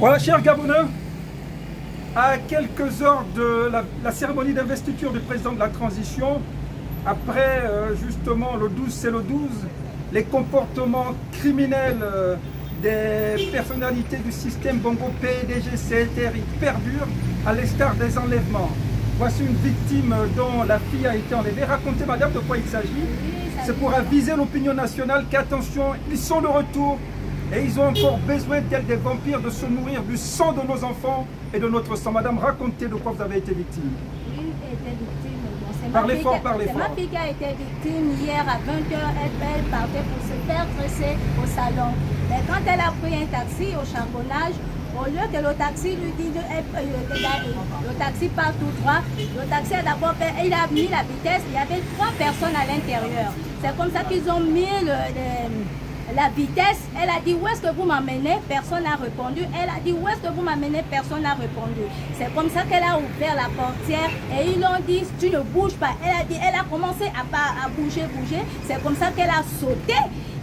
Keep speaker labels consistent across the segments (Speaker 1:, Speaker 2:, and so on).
Speaker 1: Voilà, chers Gabonais, à quelques heures de la cérémonie d'investiture du président de la transition, après justement le 12, c'est le 12, les comportements criminels des personnalités du système Bongo PDG CTRI perdurent à l'instar des enlèvements. Voici une victime dont la fille a été enlevée. Racontez, madame, de quoi il s'agit. C'est pour aviser l'opinion nationale qu'attention, ils sont de retour et ils ont encore besoin, tels des vampires, de se nourrir du sang de nos enfants et de notre sang. Madame, racontez de quoi vous avez été victime.
Speaker 2: Oui, j'ai été victime. Bon,
Speaker 1: parlez fort, parlez fort.
Speaker 2: C'est ma fille qui a été victime hier à 20h. Elle partait pour se faire tresser au salon. Mais quand elle a pris un taxi au charbonnage, au lieu que le taxi lui dise le taxi part tout droit, le taxi a d'abord il a mis la vitesse, il y avait 3 personnes à l'intérieur. C'est comme ça qu'ils ont mis la vitesse. Elle a dit où est-ce que vous m'amenez? Personne n'a répondu. Elle a dit où est-ce que vous m'amenez? Personne n'a répondu. C'est comme ça qu'elle a ouvert la portière et ils l'ont dit tu ne bouges pas. Elle a commencé à bouger. C'est comme ça qu'elle a sauté.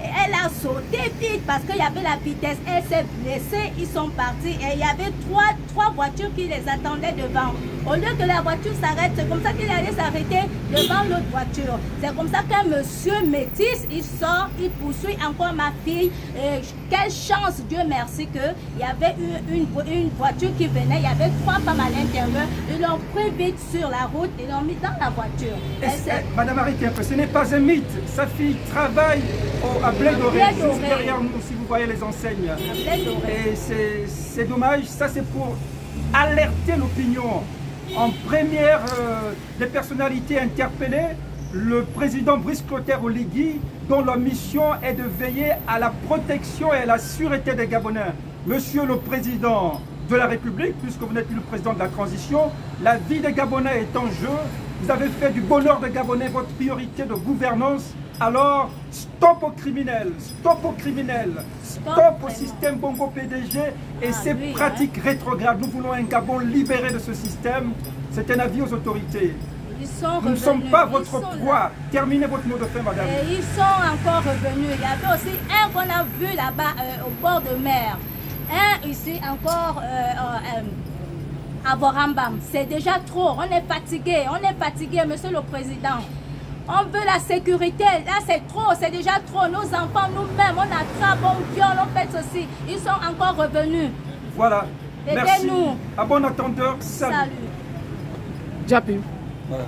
Speaker 2: Et elle a sauté vite parce qu'il y avait la vitesse. Elle s'est blessée, ils sont partis et il y avait trois voitures qui les attendaient devant. Au lieu que la voiture s'arrête, c'est comme ça qu'il allait s'arrêter devant l'autre voiture. C'est comme ça qu'un monsieur métis, il sort, il poursuit encore ma fille. Et quelle chance, Dieu merci, qu'il y avait une voiture qui venait, il y avait 3 femmes à l'intérieur. Ils l'ont pris vite sur la route et l'ont mis dans la voiture.
Speaker 1: Madame, arrêtez un peu, ce n'est pas un mythe. Sa fille travaille à Blé Doré, juste derrière nous, si vous voyez les enseignes. Et c'est dommage, ça c'est pour alerter l'opinion. En première, des personnalités interpellées, le président Brice Clotaire Oligui, dont la mission est de veiller à la protection et à la sûreté des Gabonais. Monsieur le Président de la République, puisque vous n'êtes plus le président de la transition, la vie des Gabonais est en jeu. Vous avez fait du bonheur des Gabonais votre priorité de gouvernance. Alors, stop aux criminels, stop au système Bongo PDG et ses pratiques rétrogrades. Nous voulons un Gabon libéré de ce système. C'est un avis aux autorités. Nous ne sommes pas votre proie. Terminez votre mot de fin, madame.
Speaker 2: Et ils sont encore revenus. Il y avait aussi un qu'on a vu là-bas au bord de mer. Un ici encore à Borambam. C'est déjà trop. On est fatigué, monsieur le président. On veut la sécurité, là c'est trop, c'est déjà trop. Nos enfants, nous-mêmes, on attrape, on viole, on fait ceci. Ils sont encore revenus.
Speaker 1: Voilà. Merci.
Speaker 2: Aidez-nous.
Speaker 1: À bon entendeur, salut.
Speaker 2: Salut.
Speaker 3: Japi.
Speaker 1: Voilà.